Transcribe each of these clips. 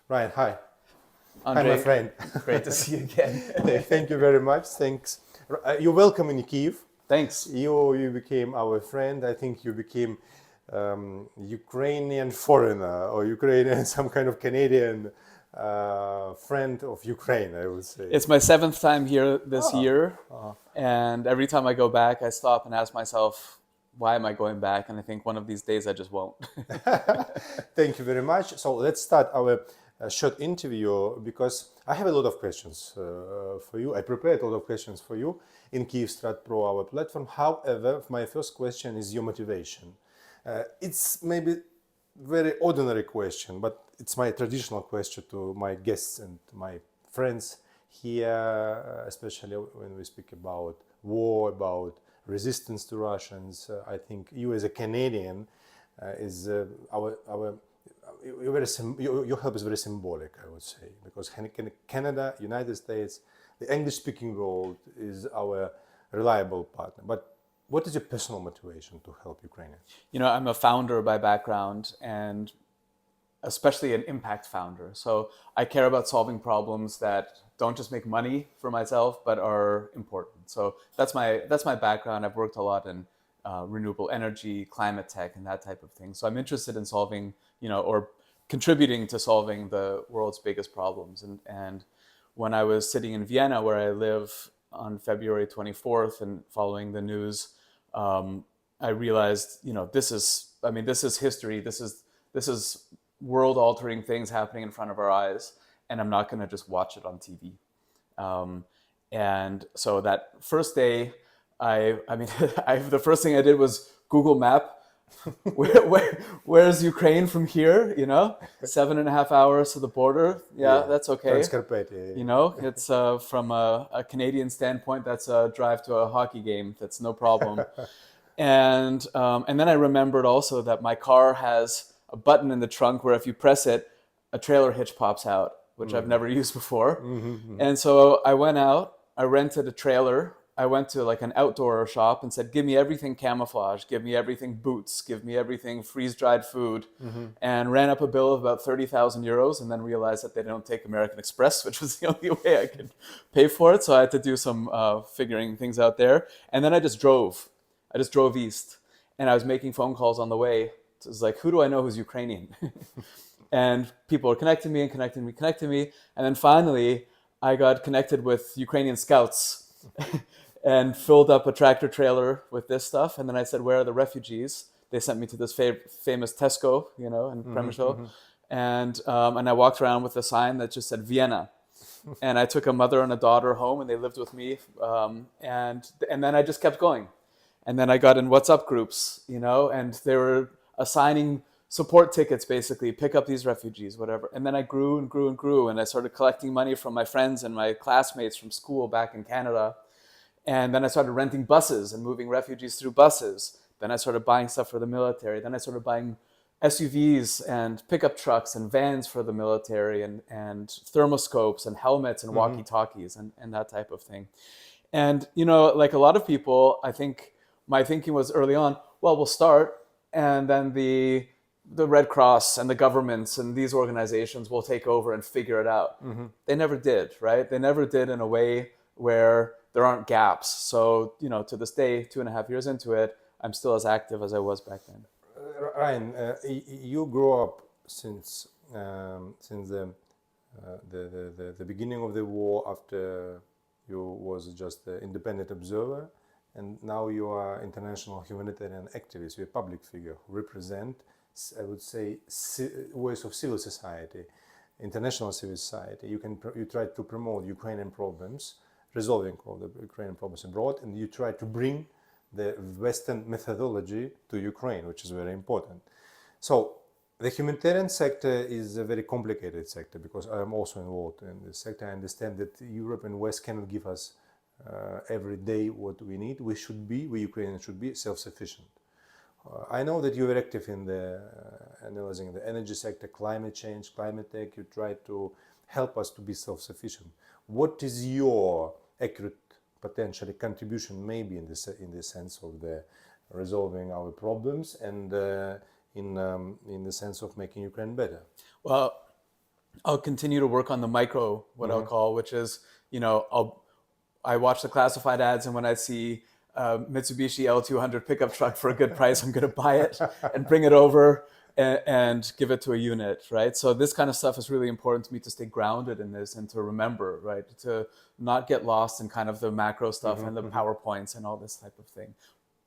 Ryan, hi. Hi, my Andre, friend. great to see you again. Thank you very much. Thanks. You're welcome in Kyiv. Thanks. You became our friend. I think you became Ukrainian foreigner or Ukrainian, some kind of Canadian friend of Ukraine, I would say. It's my seventh time here this Oh, year, and every time I go back, I stop and ask myself, why am I going back? And I think one of these days I just won't. thank you very much. So let's start our short interview because I have a lot of questions for you. I prepared a lot of questions for you in Kyivstrat Pro, our platform. However, my first question is your motivation. It's maybe very ordinary question, but it's my traditional question to my guests and my friends here, especially when we speak about war, about resistance to Russians. I think you, as a Canadian, is our your help is very symbolic, I would say, because Canada, United States, the English-speaking world is our reliable partner. But what is your personal motivation to help Ukrainians? I'm a founder by background and especially an impact founder. So I care about solving problems that don't just make money for myself, but are important. So that's my background. I've worked a lot in renewable energy, climate tech, and that type of thing. So I'm interested in solving, or contributing to solving the world's biggest problems. And when I was sitting in Vienna, where I live, on February 24th, and following the news, I realized, this is history. This is world-altering things happening in front of our eyes, and I'm not going to just watch it on TV. And so that first day, the first thing I did was Google Map. Where's Ukraine from here? 7.5 hours to the border. Yeah, that's okay. Transcarpathia. It's from a Canadian standpoint, that's a drive to a hockey game. That's no problem. And then I remembered also that my car has a button in the trunk where if you press it, a trailer hitch pops out, which I've never used before. And so I went out, I rented a trailer. I went to like an outdoor shop and said, give me everything camouflage, give me everything boots, give me everything freeze-dried food, and ran up a bill of about 30,000 euros, and then realized that they don't take American Express, which was the only way I could pay for it. So I had to do some figuring things out there. And then I just drove east, and I was making phone calls on the way. It was like, who do I know who's Ukrainian? And people were connecting me. And then finally, I got connected with Ukrainian scouts and filled up a tractor trailer with this stuff. And then I said, where are the refugees? They sent me to this famous Tesco, in Przemysl. And I walked around with a sign that just said Vienna. And I took a mother and a daughter home, and they lived with me. And then I just kept going. And then I got in WhatsApp groups, and they were assigning support tickets, basically, pick up these refugees, whatever. And then I grew and grew and grew, and I started collecting money from my friends and my classmates from school back in Canada. And then I started renting buses and moving refugees through buses. Then I started buying stuff for the military. Then I started buying SUVs and pickup trucks and vans for the military, and thermoscopes and helmets and walkie-talkies and that type of thing. And, like a lot of people, I think my thinking was early on, well, we'll start, and then the Red Cross and the governments and these organizations will take over and figure it out. They never did, right? They never did in a way where there aren't gaps. So, to this day, 2.5 years into it, I'm still as active as I was back then. Ryan, you grew up since the beginning of the war, after you was just an independent observer, and now you are international humanitarian activist. You're a public figure who represent, I would say, voice of civil society, international civil society. You try to promote Ukrainian problems, resolving all the Ukrainian problems abroad, and you try to bring the Western methodology to Ukraine, which is very important. So the humanitarian sector is a very complicated sector because I am also involved in this sector. I understand that Europe and West cannot give us every day what we need. We Ukrainians should be self-sufficient. I know that you were active in the analyzing the energy sector, climate change, climate tech. You try to help us to be self-sufficient. What is your accurate potentially contribution, maybe in the sense of the resolving our problems and in the sense of making Ukraine better? Well, I'll continue to work on the micro, what I'll call, which is, I watch the classified ads, and when I see Mitsubishi L200 pickup truck for a good price, I'm going to buy it and bring it over and give it to a unit, right? So this kind of stuff is really important to me, to stay grounded in this and to remember, right? To not get lost in kind of the macro stuff and the PowerPoints and all this type of thing.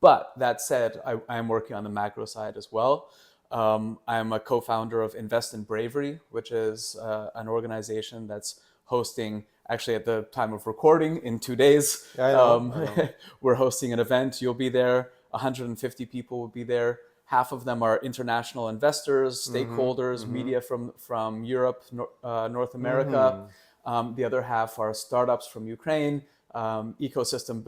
But that said, I am working on the macro side as well. I'm a co-founder of Invest in Bravery, which is an organization that's hosting, actually at the time of recording, in 2 days, I know. we're hosting an event. You'll be there. 150 people will be there. Half of them are international investors, stakeholders, media from Europe, North America. The other half are startups from Ukraine, ecosystem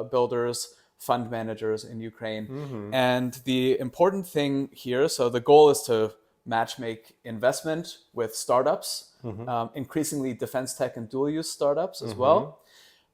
builders, fund managers in Ukraine. And the important thing here, so the goal is to matchmake investment with startups, increasingly defense tech and dual use startups as well.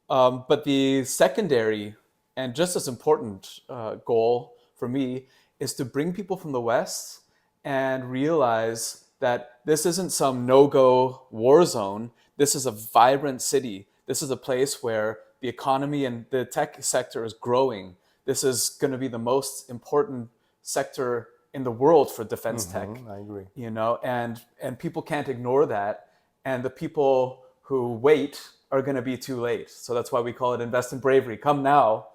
But the secondary and just as important goal for me is to bring people from the West and realize that this isn't some no-go war zone. This is a vibrant city. This is a place where the economy and the tech sector is growing. This is going to be the most important sector in the world for defense tech. I agree. And people can't ignore that. And the people who wait are going to be too late. So that's why we call it Invest in Bravery. Come now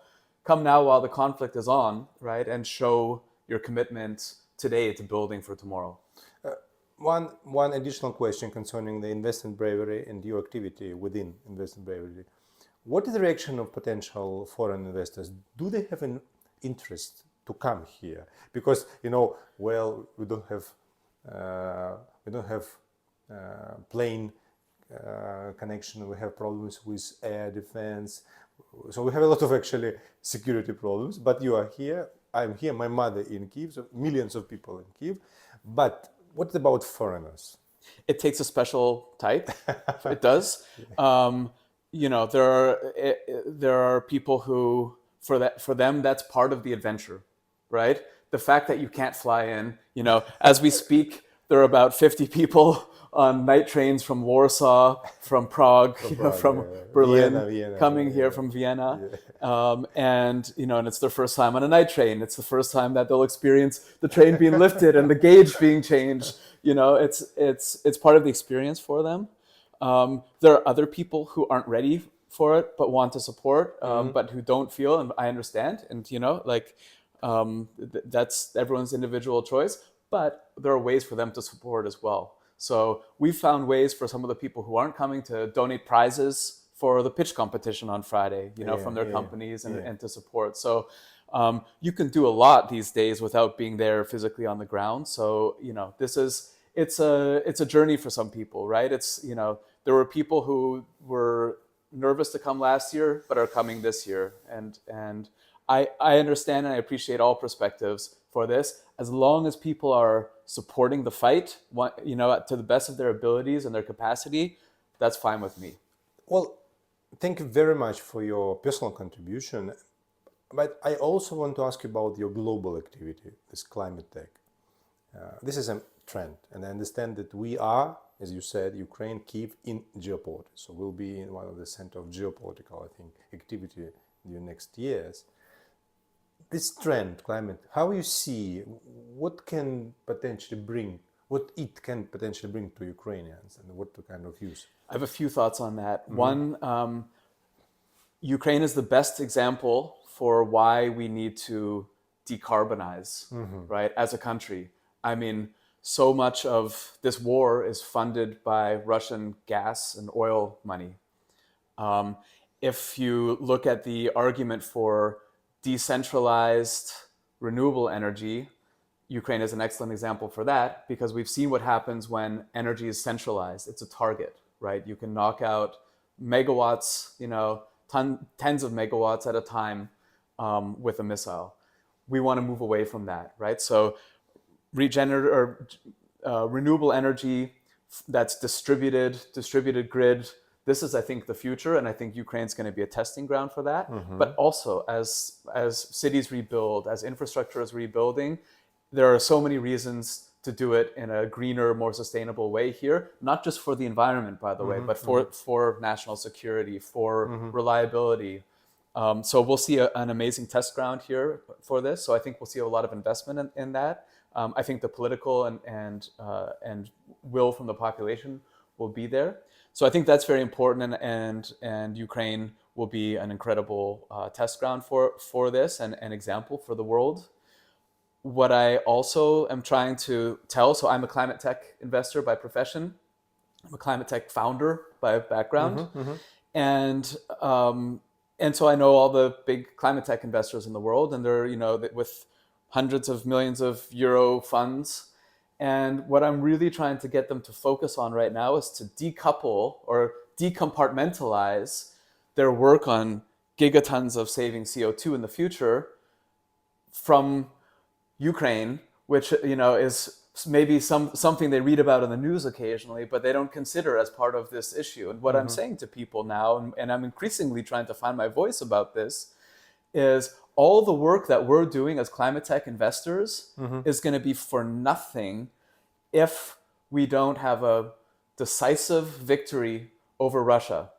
while the conflict is on, right? And show your commitment today to building for tomorrow. One additional question concerning the Invest in Bravery and your activity within Invest in Bravery. What is the reaction of potential foreign investors? Do they have an interest to come here? Because we don't have plane connection. We have problems with air defense. So we have a lot of actually security problems. But you are here. I'm here. My mother in Kyiv. So millions of people in Kyiv. But what about foreigners? It takes a special type. It does. There are people who, for them, that's part of the adventure, right? The fact that you can't fly in, as we speak, there are about 50 people on night trains from Warsaw, from Prague, from Berlin, Vienna, coming here from Vienna. And it's their first time on a night train. It's the first time that they'll experience the train being lifted and the gauge being changed. It's part of the experience for them. There are other people who aren't ready for it, but want to support, but who don't feel, and I understand. And, that's everyone's individual choice, but there are ways for them to support as well. So we've found ways for some of the people who aren't coming to donate prizes for the pitch competition on Friday, from their companies and to support. So you can do a lot these days without being there physically on the ground. So, it's a journey for some people, right? There were people who were nervous to come last year, but are coming this year. And I understand and I appreciate all perspectives for this. As long as people are supporting the fight, to the best of their abilities and their capacity, that's fine with me. Well, thank you very much for your personal contribution. But I also want to ask you about your global activity, this climate tech. This is a trend, and I understand that we are, as you said, Ukraine, Kyiv, in geopolitics. So we'll be in one of the center of geopolitical, I think, activity in the next years. This trend, climate, how you see, what it can potentially bring to Ukrainians, and what to kind of use? I have a few thoughts on that. One, Ukraine is the best example for why we need to decarbonize, right, as a country. I mean, so much of this war is funded by Russian gas and oil money. If you look at the argument for decentralized renewable energy, Ukraine is an excellent example for that, because we've seen what happens when energy is centralized. It's a target, right? You can knock out megawatts, tens of megawatts at a time with a missile. We want to move away from that, right? So renewable energy that's distributed grid. This is, I think, the future, and I think Ukraine's going to be a testing ground for that. But also, as cities rebuild, as infrastructure is rebuilding, there are so many reasons to do it in a greener, more sustainable way here, not just for the environment, by the way, but for national security, for reliability. So we'll see an amazing test ground here for this. So I think we'll see a lot of investment in that. I think the political and will from the population will be there. So I think that's very important, and Ukraine will be an incredible test ground for this and an example for the world. What I also am trying to tell, so I'm a climate tech investor by profession. I'm a climate tech founder by background. And so I know all the big climate tech investors in the world, and they're, with hundreds of millions of euro funds. And what I'm really trying to get them to focus on right now is to decouple or decompartmentalize their work on gigatons of saving CO2 in the future from Ukraine, which is maybe something they read about in the news occasionally, but they don't consider as part of this issue. And what I'm saying to people now, and I'm increasingly trying to find my voice about this, is all the work that we're doing as climate tech investors is going to be for nothing if we don't have a decisive victory over Russia,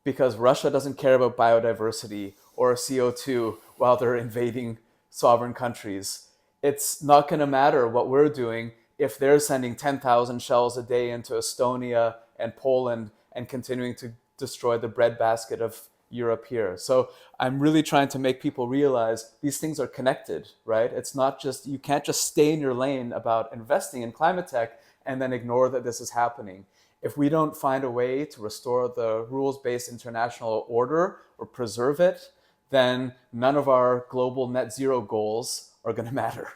because Russia doesn't care about biodiversity or CO2 while they're invading sovereign countries. It's not going to matter what we're doing if they're sending 10,000 shells a day into Estonia and Poland and continuing to destroy the breadbasket of Europe here. So I'm really trying to make people realize these things are connected, right? It's not just, you can't just stay in your lane about investing in climate tech and then ignore that this is happening. If we don't find a way to restore the rules-based international order or preserve it, then none of our global net zero goals are going to matter.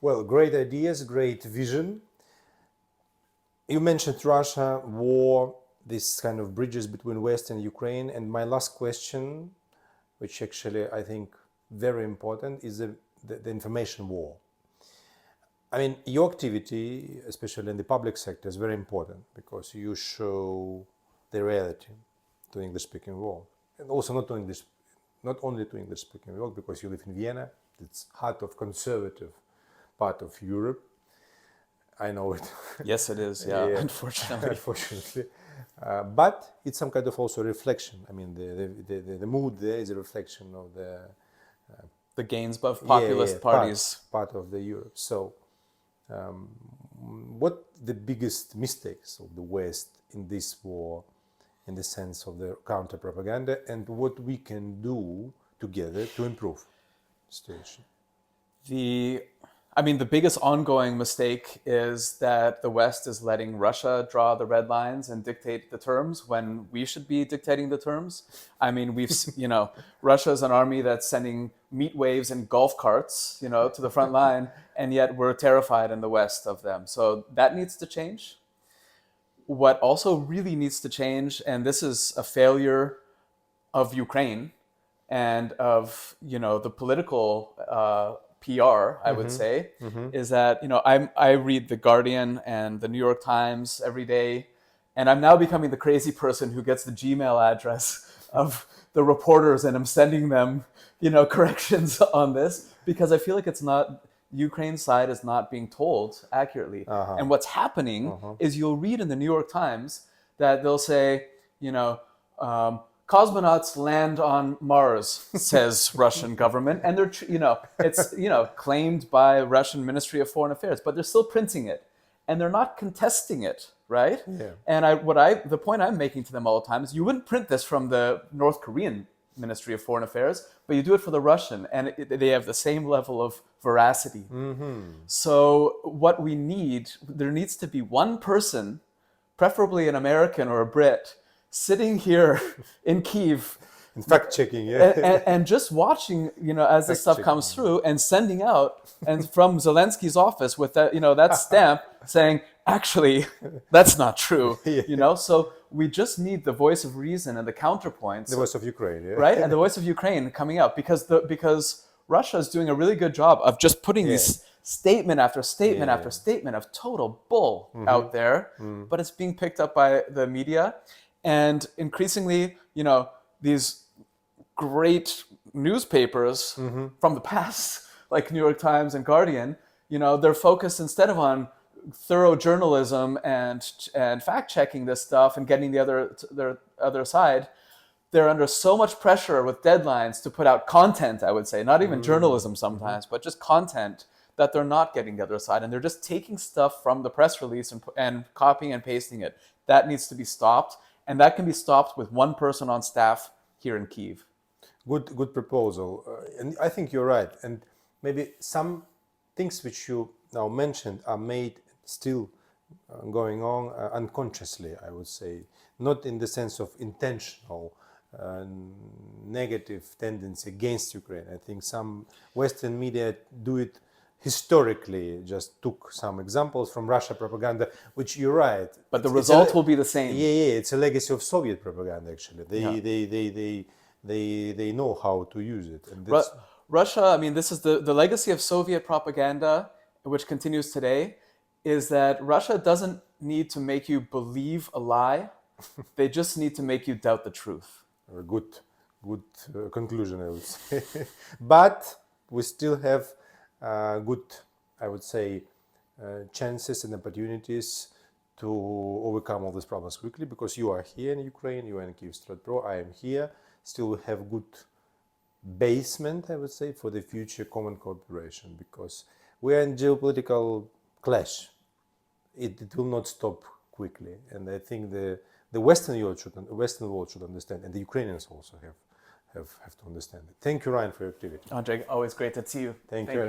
Well, great ideas, great vision. You mentioned Russia, war, this kind of bridges between West and Ukraine. And my last question, which actually I think very important, is the information war. I mean, your activity, especially in the public sector, is very important because you show the reality to English-speaking world. And also not only to English-speaking world, because you live in Vienna, it's heart of conservative part of Europe. I know it. Yes, it is. Yeah, unfortunately. Unfortunately. But it's some kind of also reflection. I mean, the mood there is a reflection of the gains of populist parties. Part of the Europe. So, what the biggest mistakes of the West in this war, in the sense of the counter propaganda, and what we can do together to improve the situation? The biggest ongoing mistake is that the West is letting Russia draw the red lines and dictate the terms when we should be dictating the terms. I mean, Russia is an army that's sending meat waves and golf carts, to the front line, and yet we're terrified in the West of them. So that needs to change. What also really needs to change, and this is a failure of Ukraine and of, the political PR, I would say, is that, I read The Guardian and the New York Times every day, and I'm now becoming the crazy person who gets the Gmail address of the reporters and I'm sending them, corrections on this, because I feel like Ukraine's side is not being told accurately. And what's happening is you'll read in the New York Times that they'll say, cosmonauts land on Mars, says Russian government, and they're, it's, claimed by Russian Ministry of Foreign Affairs, but they're still printing it, and they're not contesting it, right? Yeah. And the point I'm making to them all the time is, you wouldn't print this from the North Korean Ministry of Foreign Affairs, but you do it for the Russian, and they have the same level of veracity. So what we need, there needs to be one person, preferably an American or a Brit, sitting here in Kyiv, in fact checking, yeah, and just watching, as this stuff comes through, and sending out, and from Zelensky's office with that, that stamp saying, actually, that's not true, So we just need the voice of reason and the counterpoints. The voice of Ukraine, yeah. Right, and the voice of Ukraine coming out, because Russia is doing a really good job of just putting these statement after statement after statement of total bull out there, but it's being picked up by the media. And increasingly, these great newspapers from the past, like New York Times and Guardian, they're focused instead of on thorough journalism and fact checking this stuff and getting the other side, they're under so much pressure with deadlines to put out content, I would say, not even journalism sometimes, but just content, that they're not getting the other side. And they're just taking stuff from the press release and copying and pasting it. That needs to be stopped. And that can be stopped with one person on staff here in Kyiv. Good proposal. And I think you're right. And maybe some things which you now mentioned are made still going on unconsciously, I would say, not in the sense of intentional negative tendency against Ukraine. I think some Western media do it historically, just took some examples from Russia propaganda, which you're right. But the result will be the same. Yeah, it's a legacy of Soviet propaganda, actually. They know how to use it. And Russia, I mean, this is the legacy of Soviet propaganda, which continues today, is that Russia doesn't need to make you believe a lie. They just need to make you doubt the truth. Good conclusion, I would say. But we still have good, I would say, chances and opportunities to overcome all these problems quickly, because you are here in Ukraine, you are in Kyivstar Pro, I am here. Still we have good basement, I would say, for the future common cooperation, because we are in geopolitical clash. It will not stop quickly, and I think the Western world should understand, and the Ukrainians also have to understand it. Thank you, Ryan, for your activity. Andrei, always great to see you. Thank you.